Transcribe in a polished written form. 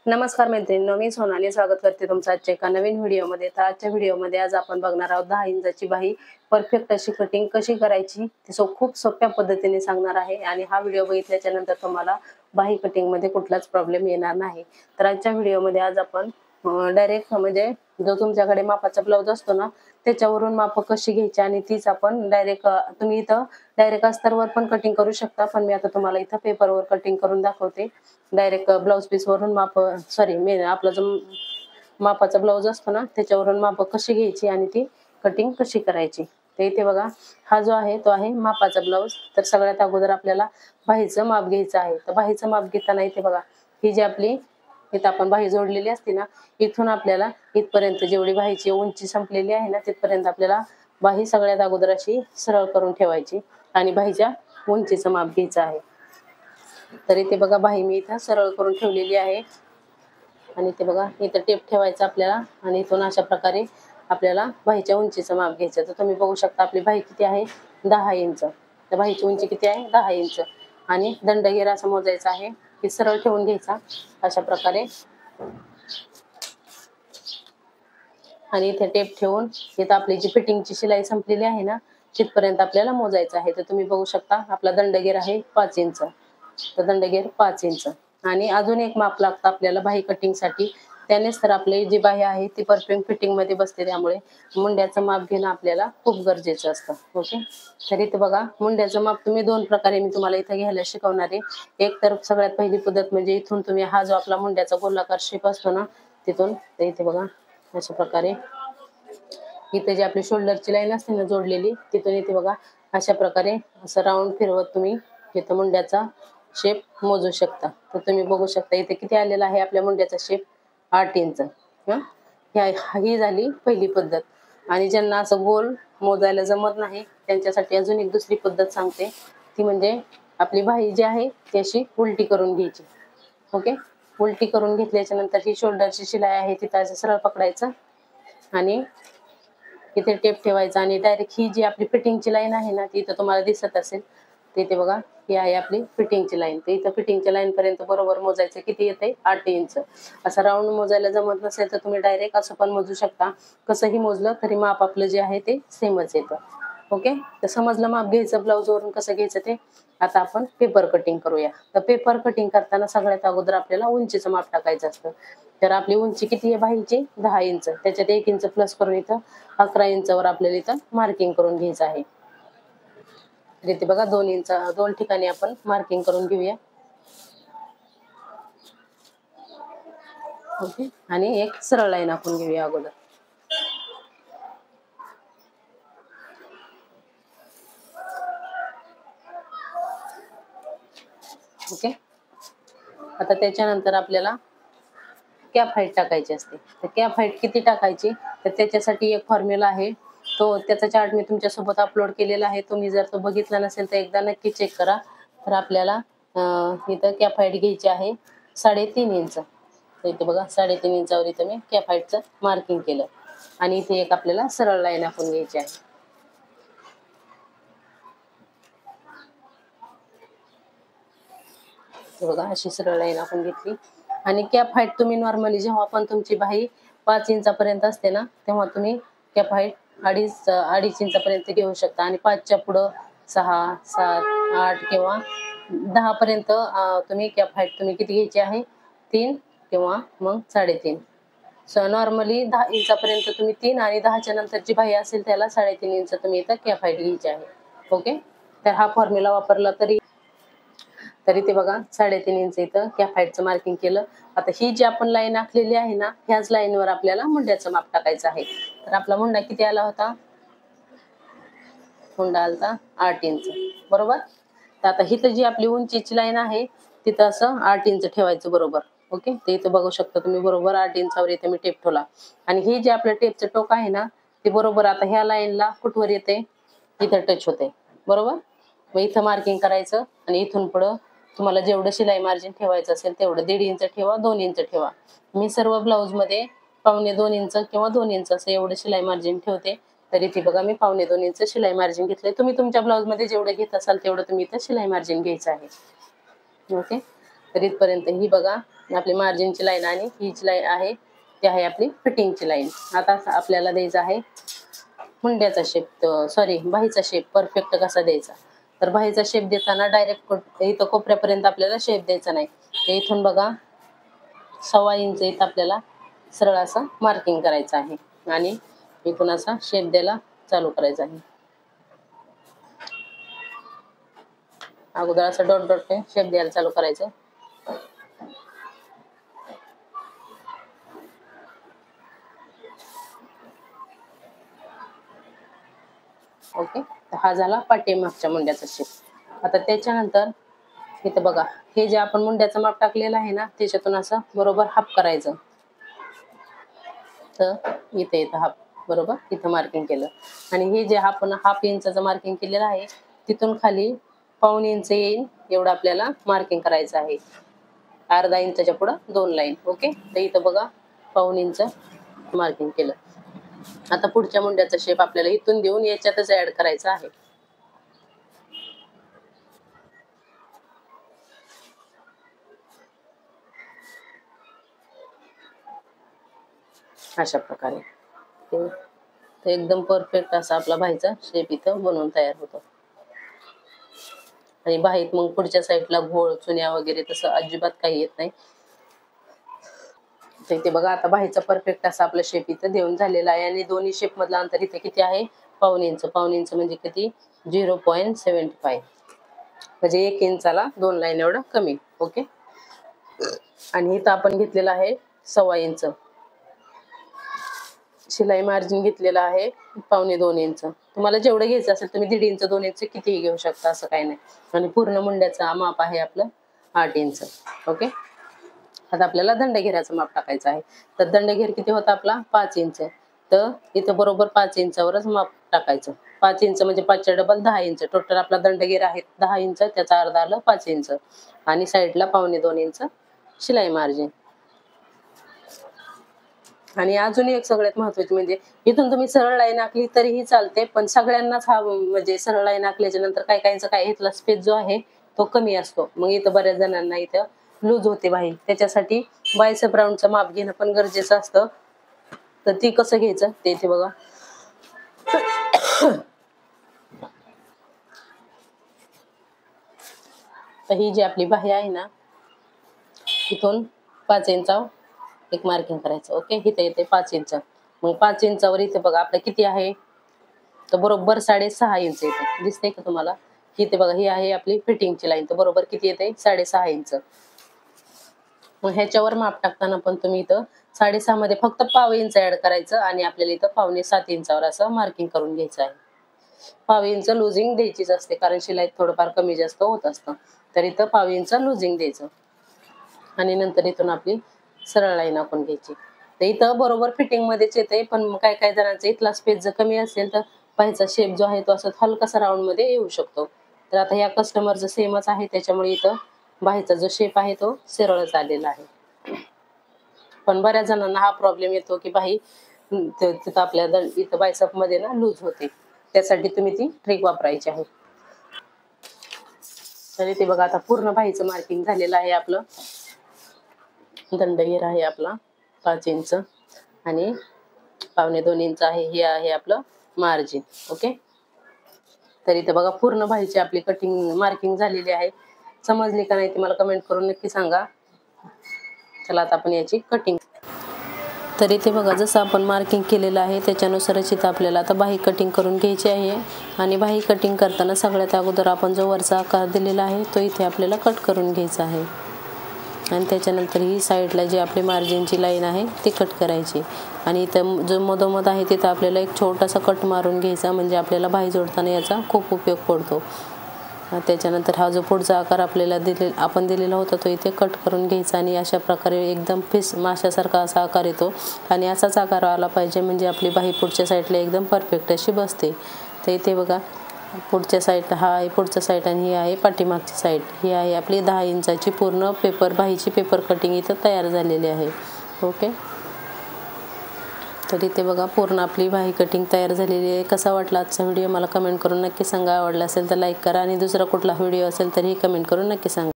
नमस्कार मैत्रिणींनो, मी सोनाली स्वागत करते तुमचं आजच्या एका नवीन व्हिडिओमध्ये। तर आजच्या व्हिडिओमध्ये आज आपण बघणार आहोत 10 इंचाची बाही परफेक्ट अशी कटिंग कशी करायची ती खूप सोप्या पद्धतीने सांगणार आहे। आणि हा व्हिडिओ बघितल्याच्या नंतर तुम्हाला बाही कटिंग मध्ये कुठलाच प्रॉब्लेम येणार नाही। तर आजच्या व्हिडिओमध्ये आज आपण डायरेक्ट म्हणजे जो तुमच्याकडे मापाचा ब्लाउज असतो ना त्याच्यावरून माप कशी घ्यायची आणि तीच आपण डायरेक्ट तुम्ही इथं डायरेक्ट अस्तरवर पण कटिंग करू शकता, पण मी आता तुम्हाला इथं पेपरवर कटिंग करून दाखवते। डायरेक्ट ब्लाउज पीस वरून माप मी आपला जो मापाचा ब्लाउज असतो ना त्याच्यावरून माप कशी घ्यायची आणि ती कटिंग कशी करायची। ते इथे बघा, हा जो आहे तो आहे मापाचा ब्लाउज। तर सगळ्यात अगोदर आपल्याला बाहीचं माप घ्यायचं आहे। तर बाहीचं माप घेताना इथे बघा, ही जी आपली इथं आपण बाही जोडलेली असते ना, इथून आपल्याला इथपर्यंत जेवढी बाहीची उंची संपलेली आहे ना तिथपर्यंत आपल्याला बाही सगळ्यात अगोदर अशी सरळ करून ठेवायची आणि बाहीच्या उंचीचं माप घ्यायचं आहे। तर इथे बघा, बाही मी इथं सरळ करून ठेवलेली आहे आणि इथे बघा इथं टेप ठेवायचा आपल्याला आणि इथून अशा प्रकारे आपल्याला बाहीच्या उंचीचं माप घ्यायचं। तर तुम्ही बघू शकता आपली बाही किती आहे, 10 इंच। तर बाहीची उंची किती आहे, 10 इंच। आणि दंडगेर असं मोजायचा आहे, की सरळ ठेवून घ्यायचा अशा प्रकारे आणि इथे टेप ठेवून इथं आपली जी फिटिंगची शिलाई संपलेली आहे ना तिथपर्यंत आपल्याला मोजायचं आहे। तर तुम्ही बघू शकता आपला दंडगेर आहे 5 इंच। तर दंडगेर 5 इंच आणि अजून एक माप लागतं आपल्याला बाही कटिंग साठी। त्यानेच तर आपली जी बाही आहे ती परफेक्ट फिटिंग मध्ये बसते। त्यामुळे मुंड्याचं माप घेणं आपल्याला खूप गरजेचं असतं। ओके, तर इथे बघा मुंड्याचं माप तुम्ही दोन प्रकारे मी तुम्हाला इथं घ्यायला शिकवणार आहे। एक तर सगळ्यात पहिली पद्धत म्हणजे इथून तुम्ही हा जो आपला मुंड्याचा गोलाकार शेप असतो ना तिथून, तर इथे बघा अशा प्रकारे इथे जी आपली शोल्डरची लाईन असते ना जोडलेली तिथून इथे बघा अशा प्रकारे असं राऊंड फिरवत तुम्ही इथं मुंड्याचा शेप मोजू शकता। तर तुम्ही बघू शकता इथे किती आलेला आहे आपल्या मुंड्याचा शेप, 8 इंच। ही झाली पहिली पद्धत। आणि ज्यांना असं गोल मोजायला जमत नाही त्यांच्यासाठी अजून एक दुसरी पद्धत सांगते, ती म्हणजे आपली बाही जी आहे ती अशी उलटी करून घ्यायची। ओके, उलटी करून घेतल्याच्या नंतर ही शोल्डरची शिलाई आहे तिथं असं सरळ पकडायचं आणि इथे टेप ठेवायचा आणि डायरेक्ट ही जी आपली फिटिंगची लाईन आहे ना ती इथं तुम्हाला दिसत असेल, तिथे बघा ही आहे आपली फिटिंगची लाईन। तर इथं फिटिंगच्या लाईन पर्यंत बरोबर मोजायचं किती येते, 8 इंच। असं राऊंड मोजायला जमत नसेल तर तुम्ही डायरेक्ट असं पण मोजू शकता, कसंही मोजलं तरी माप आपलं जे आहे ते सेमच येतं। ओके, तर समजलं माप घ्यायचं ब्लाउज वरून कसं घ्यायचं ते। आता आपण पेपर कटिंग करूया। तर पेपर कटिंग करताना सगळ्यात अगोदर आपल्याला उंचीचं माप टाकायचं असतं। तर आपली उंची किती आहे बाहीची, 10 इंच। त्याच्यात 1 इंच प्लस करून इथं 11 इंचावर आपल्याला इथं मार्किंग करून घ्यायचं आहे। तर इथे बघा 2 इंच, दोन ठिकाणी आपण मार्किंग करून घेऊया। ओके, आणि एक सरळ लाईन आखून घेऊया अगोदर। ओके, आता त्याच्यानंतर आपल्याला कॅप हाईट टाकायची असते। तर कॅप हाईट किती टाकायची, तर त्याच्यासाठी एक फॉर्म्युला आहे, तो त्याचा चार्ट मी तुमच्यासोबत अपलोड केलेला आहे। तुम्ही जर तो बघितला नसेल तर एकदा नक्की चेक करा। तर आपल्याला इथं कॅप हाईट घ्यायची आहे 3.5 इंच। तर इथे बघा 3.5 इंचावर इथं मी कॅप हाईटचं मार्किंग केलं आणि इथे एक आपल्याला सरळ लाईन आखून घ्यायची आहे। बघा अशी सरळ लाईन आपण घेतली आणि कॅप हाईट तुम्ही नॉर्मली जेव्हा पण तुमची बाही 5 इंचापर्यंत असते ना तेव्हा तुम्ही कॅप हाईट 2.5 इंचापर्यंत घेऊ शकता आणि 5च्या पुढं 6, 7, 8 किंवा 10 पर्यंत तुम्ही कॅप हाईट तुम्ही किती घ्यायची आहे, 3 किंवा मग 3.5। नॉर्मली 10 इंचापर्यंत तुम्ही 3 आणि 10च्या नंतरची बाही असेल त्याला 3.5 इंच तुम्ही इथं कॅप हाईट घ्यायची आहे। ओके, तर हा फॉर्म्युला वापरला तरी ते बघा 3.5 इंच इथं कॅप हाईटचं मार्किंग केलं। आता ही जी आपण लाईन आखलेली आहे ना ह्याच लाईनवर आपल्याला मुंड्याचं माप टाकायचं आहे। तर आपला मुंडा किती आला होता, मुंडा आलता 8 इंच, बरोबर। तर आता हिथं जी आपली उंचीची लाईन आहे तिथं असं 8 इंच ठेवायचं बरोबर। ओके, ते इथं बघू शकता तुम्ही बरोबर 8 इंचावर इथे मी टेप ठेवला आणि ही जी आपलं टेपचं टोक आहे ना ते बरोबर आता ह्या लाईनला कुठवर येते, इथं टच होते, बरोबर। मग इथं मार्किंग करायचं आणि इथून पुढं तुम्हाला जेवढं शिलाई मार्जिन ठेवायचं असेल तेवढं 1.5 इंच ठेवा, 2 इंच ठेवा। मी सर्व ब्लाऊज मध्ये 1.25 इंच किंवा 2 इंच असं एवढं शिलाई मार्जिन ठेवते। तर इथे बघा मी 1.25 इंच शिलाई मार्जिन घेतलंय। तुम्ही तुमच्या ब्लाऊज मध्ये जेवढं घेत असाल तेवढं तुम्ही इथं शिलाई मार्जिन घ्यायचं आहे। ओके, तर इथपर्यंत ही बघा आपली मार्जिनची लाईन आणि हीच लाईन आहे ती आहे आपली फिटिंगची लाईन. आता आपल्याला द्यायचा आहे मुंड्याचा शेप, सॉरी बाहीचा शेप परफेक्ट कसा द्यायचा. तर बाहीचा शेप देताना डायरेक्ट इथं कोपऱ्यापर्यंत आपल्याला शेप द्यायचा नाही. तर इथून बघा 1.25 इंच इथं आपल्याला सरळ असं मार्किंग करायचं आहे आणि इथून असा शेप द्यायला चालू करायचा आहे. अगोदर असं डॉट डॉट शेप द्यायला चालू करायचं. ओके, तर हा झाला पाठीमागच्या मुंड्याचा शेप. आता त्याच्यानंतर इथं बघा हे जे आपण मुंड्याचं माप टाकलेलं आहे ना त्याच्यातून असं बरोबर हाफ करायचं. तर इथे इथं हाफ बरोबर इथं मार्किंग केलं आणि हे जे आपण हाफ इंचाचं मार्किंग केलेलं आहे तिथून खाली 1.25 इंच येईल एवढं आपल्याला मार्किंग करायचं आहे. अर्धा इंचाच्या पुढं 2 लाईन. ओके, तर इथं बघा 1.25 इंच मार्किंग केलं. आता पुढच्या मुंड्याचा शेप आपल्याला इथून देऊन याच्यातच ऍड करायचा आहे. अशा प्रकारे तर एकदम परफेक्ट असा आपला बाहीचा शेप इथं बनवून तयार होतो. आणि बाहीत मग पुढच्या साईडला घोळ चुन्या वगैरे तसं अजिबात काही येत नाही. तर इथे बघा आता बाहीचा परफेक्ट असा आपला शेप इथं देऊन झालेला आहे आणि दोन्ही शेप मधलं अंतर इथे किती आहे 1.25 इंच. 1.25 इंच म्हणजे किती 0.75 म्हणजे 1 इंचाला 2 लाईन एवढं कमी. ओके, आणि इथं आपण घेतलेला आहे 1.25 इंच शिलाई मार्जिन घेतलेला आहे 1.25-2 इंच. तुम्हाला जेवढं घ्यायचं असेल तुम्ही 1.5 इंच 2 इंच कितीही घेऊ शकता असं काही नाही. आणि पूर्ण मुंड्याचा माप आहे आपलं 8 इंच. ओके, आता आपल्याला दंडघेराचं माप टाकायचं आहे. तर दंडघेर किती होता आपला 5 इंच. तर इथं बरोबर 5 इंचावरच माप टाकायचं. 5 इंच म्हणजे 5च्या डबल 10 इंच. टोटल आपला दंडघेर आहे 10 इंच, त्याचा अर्धा आलं 5 इंच आणि साईडला 1.25-2 इंच शिलाई मार्जिन. आणि अजून एक सगळ्यात महत्वाची म्हणजे इथून तुम्ही सरळ लाईन आखली तरीही चालते, पण सगळ्यांनाच हा म्हणजे सरळ लाईन आखल्याच्या नंतर काही काहींचा काय इथला स्पेस जो आहे तो कमी असतो. मग इथं बऱ्याच जणांना इथं लूज होते बाही. त्याच्यासाठी बायसेप राऊंडचं माप घेणं पण गरजेचं असतं. तर ती कसं घ्यायचं ते इथे बघा. तर ही जी आपली बाही आहे ना इथून 5 इंचावर एक मार्किंग करायचं. ओके, इथे येते 5 इंच. मग 5 इंचावर इथे बघा आपलं किती आहे तर बरोबर 6.5 इंच येते. दिसते का तुम्हाला? इथे बघा ही आहे आपली फिटिंगची लाईन. तर बरोबर किती येते 6.5 इंच. मग ह्याच्यावर माप टाकताना पण तुम्ही इथं 6.5 मध्ये फक्त 1.25 इंच ऍड करायचं आणि आपल्याला इथं 6.25 इंचावर असं मार्किंग करून घ्यायचं आहे. 1.25 इंच लुजिंग द्यायचीच असते कारण शिलाईत थोडंफार कमी जास्त होत असतं. तर इथं 1.25 इंच लुजिंग द्यायचं आणि नंतर इथून आपली सरळ लाईन आखून घ्यायची. तर इथं बरोबर फिटिंग मध्येच येते, पण काय काय जणांचा इथला स्पेस जर कमी असेल तर बाहीचा शेप जो आहे तो असं हलकासा राऊंड मध्ये येऊ शकतो. तर आता या कस्टमरचं सेमच आहे त्याच्यामुळे इथं बाहीचा जो शेप आहे तो सरळच आलेला आहे. पण बऱ्याच जणांना हा प्रॉब्लेम येतो की बाही तिथं आपल्या इथं बायसेप मध्ये ना लूज होते. त्यासाठी तुम्ही ती ट्रिक वापरायची आहे. तर इथे बघा आता पूर्ण बाहीचं मार्किंग झालेलं आहे. आपलं दंडघेर आहे आपला 5 इंच आणि 1.25-2 इंच आहे. हे आहे आपलं मार्जिन. ओके, तर इथे बघा पूर्ण बाहीची आपली कटिंग मार्किंग झालेली आहे. समजली का नाही ते मला कमेंट करून नक्की सांगा. चला आता आपण याची कटिंग. तर इथे बघा जसं आपण मार्किंग केलेलं आहे त्याच्यानुसारच इथं आपल्याला आता बाही कटिंग करून घ्यायची आहे. आणि बाही कटिंग करताना सगळ्यात अगोदर आपण जो वरचा आकार दिलेला आहे तो इथे आपल्याला कट करून घ्यायचा आहे आणि त्याच्यानंतर ही साईडला जी आपली मार्जिनची लाईन आहे ती कट करायची आणि इथं जो मधोमध आहे तिथं आपल्याला एक छोटासा कट मारून घ्यायचा म्हणजे आपल्याला बाही जोडताना याचा खूप उपयोग पडतो. त्याच्यानंतर हा जो पुढचा आकार आपल्याला आपण दिलेला होता तो इथे कट करून घ्यायचा आणि अशा प्रकारे एकदम फिस माशासारखा असा आकार येतो आणि असाच आकार आला पाहिजे म्हणजे आपली बाही पुढच्या साईडला एकदम परफेक्ट अशी बसते. तर इथे बघा पुढच्या साईडला हा आहे पुढचा साईड आणि ही आहे पाठीमागची साईड. ही आहे आपली 10 इंचाची पूर्ण बाहीची पेपर कटिंग इथं तयार झालेली आहे. ओके, तर इथे बघा पूर्ण आपली बाही कटिंग तयार झालेली आहे. कसा वाटला आजचा व्हिडिओ मला कमेंट करून नक्की सांगा. आवडला असेल तर लाईक करा आणि दुसरा कुठला व्हिडिओ असेल तरीही कमेंट करून नक्की सांगा.